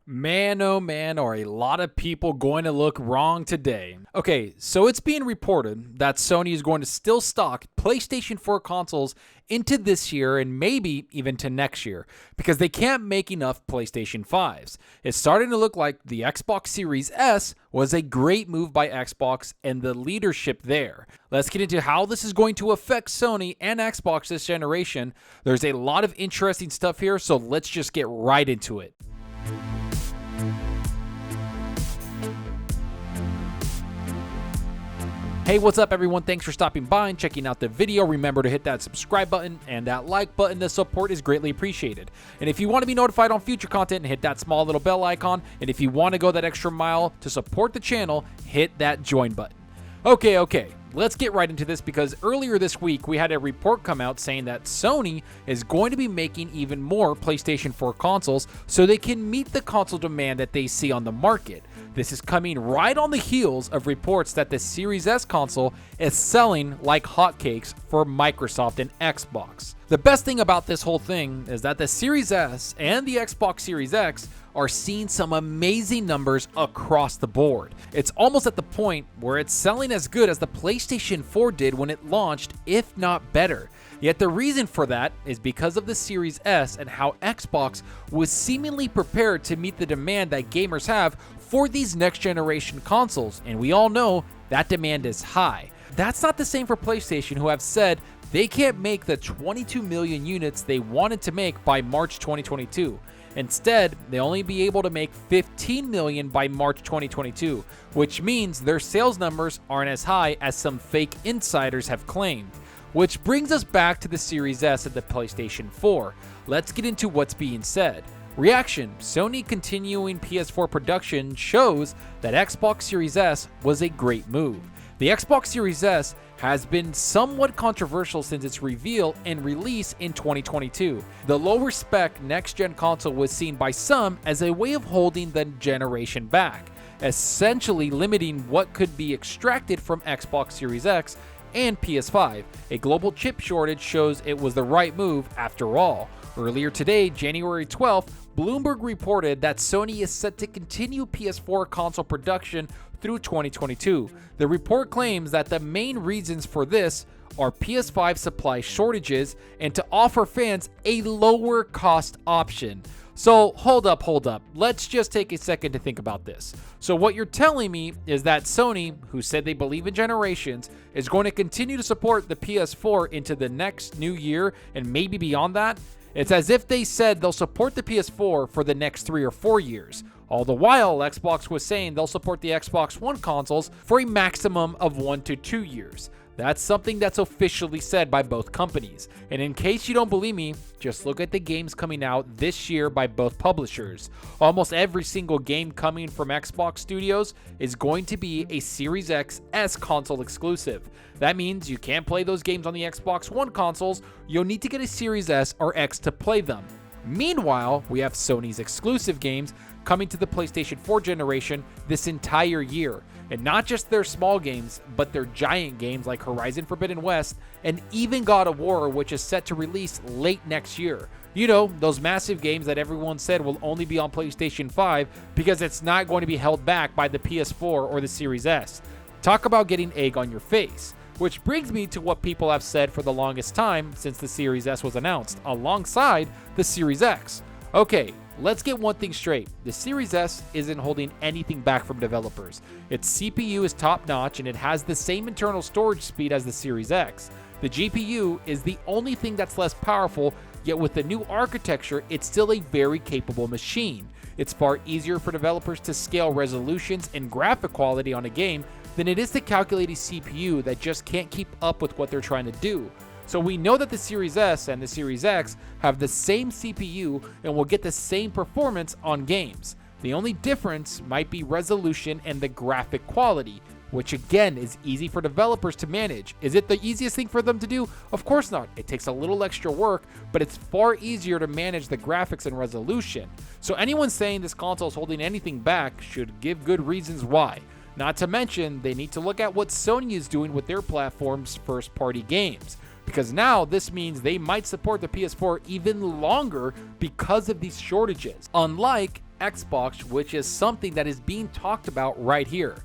Man, oh man, are a lot of people going to look wrong today. Okay, so it's being reported that Sony is going to still stock PlayStation 4 consoles into this year and maybe even to next year because they can't make enough PlayStation 5s. It's starting to look like the Xbox Series S was a great move by Xbox and the leadership there. Let's get into how this is going to affect Sony and Xbox this generation. There's a lot of interesting stuff here, so let's just get right into it. Hey, what's up everyone? Thanks for stopping by and checking out the video. Remember to hit that subscribe button and that like button. The support is greatly appreciated. And if you want to be notified on future content, hit that small little bell icon. And if you want to go that extra mile to support the channel, hit that join button. Okay. Let's get right into this because earlier this week we had a report come out saying that Sony is going to be making even more PlayStation 4 consoles so they can meet the console demand that they see on the market. This is coming right on the heels of reports that the Series S console is selling like hotcakes for Microsoft and Xbox. The best thing about this whole thing is that the Series S and the Xbox Series X are seeing some amazing numbers across the board. It's almost at the point where it's selling as good as the PlayStation 4 did when it launched, if not better. Yet the reason for that is because of the Series S and how Xbox was seemingly prepared to meet the demand that gamers have for these next generation consoles, and we all know that demand is high. That's not the same for PlayStation, who have said they can't make the 22 million units they wanted to make by March 2022. Instead, they'll only be able to make 15 million by March 2022, which means their sales numbers aren't as high as some fake insiders have claimed. Which brings us back to the Series S and the PlayStation 4. Let's get into what's being said. Reaction: Sony continuing PS4 production shows that Xbox Series S was a great move. The Xbox Series S has been somewhat controversial since its reveal and release in 2022. The lower spec next-gen console was seen by some as a way of holding the generation back, essentially limiting what could be extracted from Xbox Series X and PS5. A global chip shortage shows it was the right move after all. Earlier today, January 12th, Bloomberg reported that Sony is set to continue PS4 console production through 2022. The report claims that the main reasons for this are PS5 supply shortages and to offer fans a lower cost option. So hold up. Let's just take a second to think about this. So what you're telling me is that Sony, who said they believe in generations, is going to continue to support the PS4 into the next new year and maybe beyond that? It's as if they said they'll support the PS4 for the next 3 or 4 years. All the while, Xbox was saying they'll support the Xbox One consoles for a maximum of 1 to 2 years. That's something that's officially said by both companies. And in case you don't believe me, just look at the games coming out this year by both publishers. Almost every single game coming from Xbox Studios is going to be a Series X S console exclusive. That means you can't play those games on the Xbox One consoles. You'll need to get a Series S or X to play them. Meanwhile, we have Sony's exclusive games coming to the PlayStation 4 generation this entire year. And not just their small games, but their giant games like Horizon Forbidden West and even God of War, which is set to release late next year. You know, those massive games that everyone said will only be on PlayStation 5 because it's not going to be held back by the PS4 or the Series S. Talk about getting egg on your face. Which brings me to what people have said for the longest time since the Series S was announced, alongside the Series X. Okay, let's get one thing straight. The Series S isn't holding anything back from developers. Its CPU is top-notch and it has the same internal storage speed as the Series X. The GPU is the only thing that's less powerful, yet with the new architecture, it's still a very capable machine. It's far easier for developers to scale resolutions and graphic quality on a game than it is to calculate a CPU that just can't keep up with what they're trying to do. So we know that the Series S and the Series X have the same CPU and will get the same performance on games. The only difference might be resolution and the graphic quality, which again is easy for developers to manage. Is it the easiest thing for them to do? Of course not. It takes a little extra work, but it's far easier to manage the graphics and resolution. So anyone saying this console is holding anything back should give good reasons why. Not to mention, they need to look at what Sony is doing with their platform's first-party games. because now this means they might support the PS4 even longer because of these shortages. Unlike Xbox, which is something that is being talked about right here.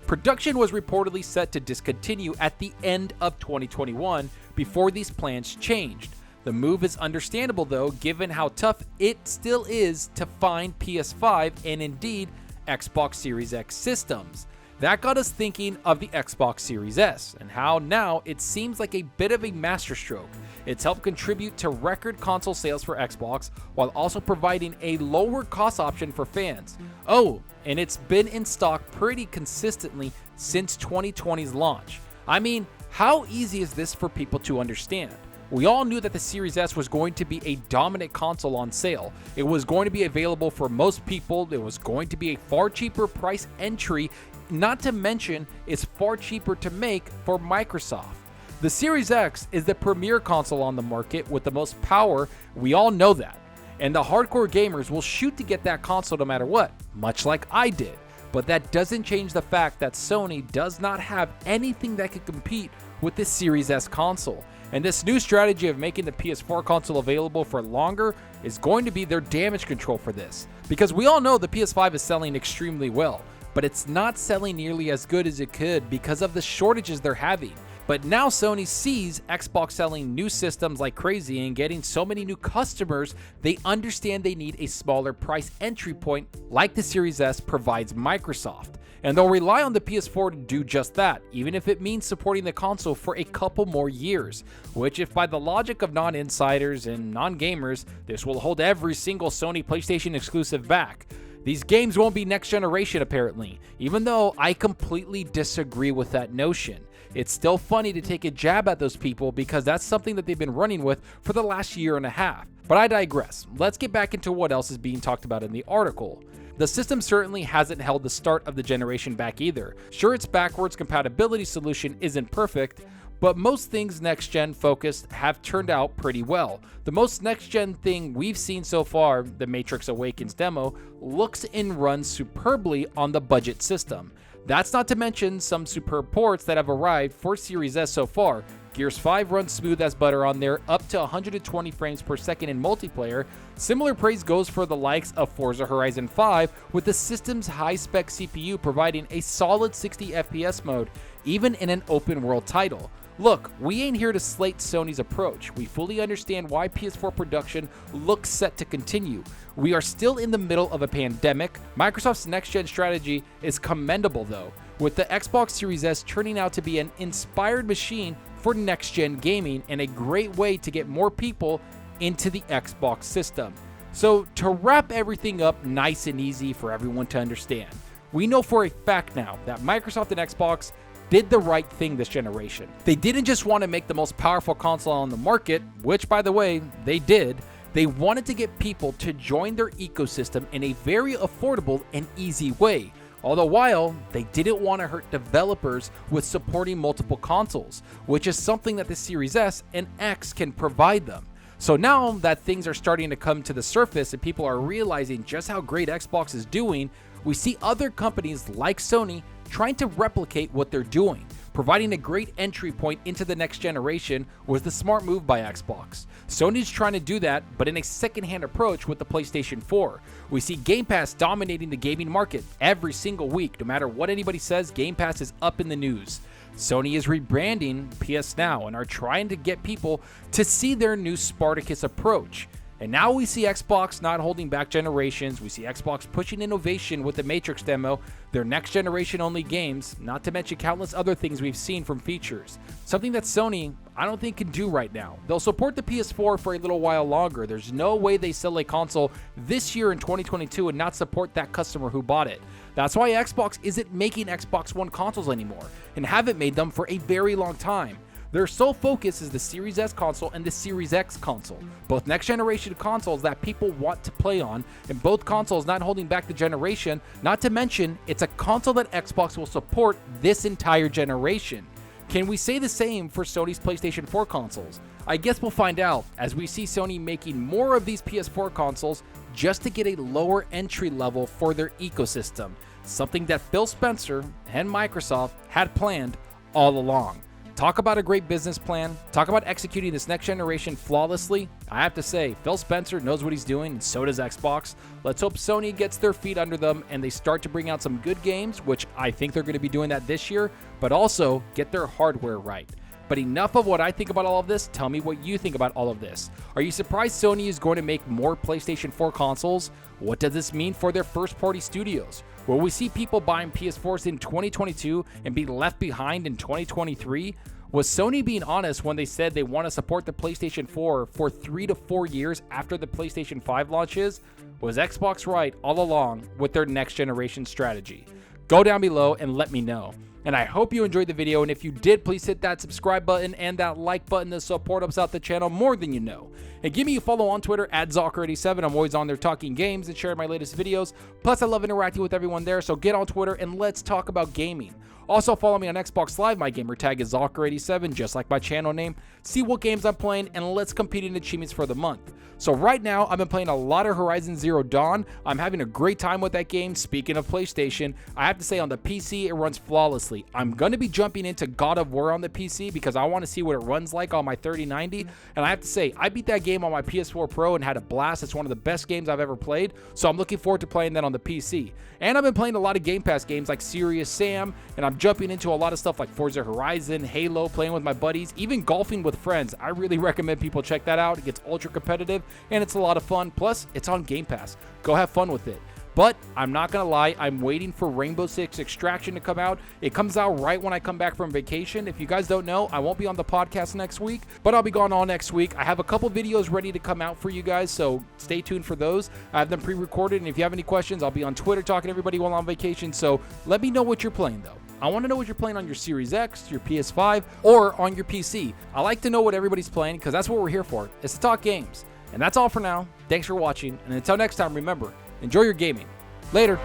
Production was reportedly set to discontinue at the end of 2021 before these plans changed. The move is understandable though, given how tough it still is to find PS5 and indeed Xbox Series X systems. That got us thinking of the Xbox Series S and how now it seems like a bit of a masterstroke. It's helped contribute to record console sales for Xbox while also providing a lower cost option for fans. Oh, and it's been in stock pretty consistently since 2020's launch. I mean, how easy is this for people to understand? We all knew that the Series S was going to be a dominant console on sale. It was going to be available for most people. It was going to be a far cheaper price entry, not to mention it's far cheaper to make for Microsoft. The Series X is the premier console on the market with the most power, we all know that. And the hardcore gamers will shoot to get that console no matter what, much like I did. But that doesn't change the fact that Sony does not have anything that could compete with the Series S console. And this new strategy of making the PS4 console available for longer is going to be their damage control for this. Because we all know the PS5 is selling extremely well, but it's not selling nearly as good as it could because of the shortages they're having. But now Sony sees Xbox selling new systems like crazy and getting so many new customers, they understand they need a smaller price entry point like the Series S provides Microsoft. And they'll rely on the PS4 to do just that, even if it means supporting the console for a couple more years, which if by the logic of non-insiders and non-gamers, this will hold every single Sony PlayStation exclusive back. These games won't be next generation apparently, even though I completely disagree with that notion. It's still funny to take a jab at those people because that's something that they've been running with for the last year and a half. But I digress. Let's get back into what else is being talked about in the article. The system certainly hasn't held the start of the generation back either. Sure, its backwards compatibility solution isn't perfect, but most things next-gen focused have turned out pretty well. The most next-gen thing we've seen so far, the Matrix Awakens demo, looks and runs superbly on the budget system. That's not to mention some superb ports that have arrived for Series S so far. Gears 5 runs smooth as butter on there, up to 120 frames per second in multiplayer. Similar praise goes for the likes of Forza Horizon 5, with the system's high-spec CPU providing a solid 60 FPS mode, even in an open-world title. Look, we ain't here to slate Sony's approach. We fully understand why PS4 production looks set to continue. We are still in the middle of a pandemic. Microsoft's next-gen strategy is commendable though, with the Xbox Series S turning out to be an inspired machine for next-gen gaming and a great way to get more people into the Xbox system. So to wrap everything up nice and easy for everyone to understand, we know for a fact now that Microsoft and Xbox did the right thing this generation. They didn't just want to make the most powerful console on the market, which by the way, they did. They wanted to get people to join their ecosystem in a very affordable and easy way. All the while, they didn't want to hurt developers with supporting multiple consoles, which is something that the Series S and X can provide them. So now that things are starting to come to the surface and people are realizing just how great Xbox is doing, we see other companies like Sony trying to replicate what they're doing. Providing a great entry point into the next generation was the smart move by Xbox. Sony's trying to do that, but in a second-hand approach with the PlayStation 4. We see Game Pass dominating the gaming market every single week. No matter what anybody says, Game Pass is up in the news. Sony is rebranding PS Now and are trying to get people to see their new Spartacus approach. And now we see Xbox not holding back generations. We see Xbox pushing innovation with the Matrix demo, their next generation only games, not to mention countless other things we've seen from features. Something that Sony, I don't think, can do right now. They'll support the PS4 for a little while longer. There's no way they sell a console this year in 2022 and not support that customer who bought it. That's why Xbox isn't making Xbox One consoles anymore and haven't made them for a very long time. Their sole focus is the Series S console and the Series X console, both next generation consoles that people want to play on, and both consoles not holding back the generation, not to mention it's a console that Xbox will support this entire generation. Can we say the same for Sony's PlayStation 4 consoles? I guess we'll find out as we see Sony making more of these PS4 consoles just to get a lower entry level for their ecosystem, something that Phil Spencer and Microsoft had planned all along. Talk about a great business plan. Talk about executing this next generation flawlessly. I have to say, Phil Spencer knows what he's doing, and so does Xbox. Let's hope Sony gets their feet under them and they start to bring out some good games, which I think they're going to be doing that this year, but also get their hardware right. But enough of what I think about all of this. Tell me what you think about all of this. Are you surprised Sony is going to make more PlayStation 4 consoles? What does this mean for their first-party studios? Will we see people buying PS4s in 2022 and be left behind in 2023? Was Sony being honest when they said they want to support the PlayStation 4 for 3 to 4 years after the PlayStation 5 launches? Was Xbox right all along with their next generation strategy? Go down below and let me know. And I hope you enjoyed the video, and if you did, please hit that subscribe button and that like button to support us out the channel more than you know. And give me a follow on Twitter at Zocker87. I'm always on there talking games and sharing my latest videos. Plus, I love interacting with everyone there, so get on Twitter and let's talk about gaming. Also, follow me on Xbox Live. My gamer tag is Zocker87, just like my channel name. See what games I'm playing, and let's compete in achievements for the month. So right now, I've been playing a lot of Horizon Zero Dawn. I'm having a great time with that game. Speaking of PlayStation, I have to say on the PC, it runs flawlessly. I'm going to be jumping into God of War on the PC because I want to see what it runs like on my 3090. And I have to say, I beat that game on my PS4 Pro and had a blast. It's one of the best games I've ever played. So I'm looking forward to playing that on the PC. And I've been playing a lot of Game Pass games like Serious Sam, and I'm jumping into a lot of stuff like Forza Horizon, Halo, playing with my buddies, even golfing with friends. I really recommend people check that out. It gets ultra competitive and it's a lot of fun. Plus, it's on Game Pass. Go have fun with it. But I'm not going to lie, I'm waiting for Rainbow Six Extraction to come out. It comes out right when I come back from vacation. If you guys don't know, I won't be on the podcast next week, but I'll be gone all next week. I have a couple videos ready to come out for you guys, so stay tuned for those. I have them pre-recorded, and if you have any questions, I'll be on Twitter talking to everybody while on vacation, so let me know what you're playing, though. I want to know what you're playing on your Series X, your PS5, or on your PC. I like to know what everybody's playing, because that's what we're here for, is to talk games. And that's all for now. Thanks for watching, and until next time, remember, enjoy your gaming. Later.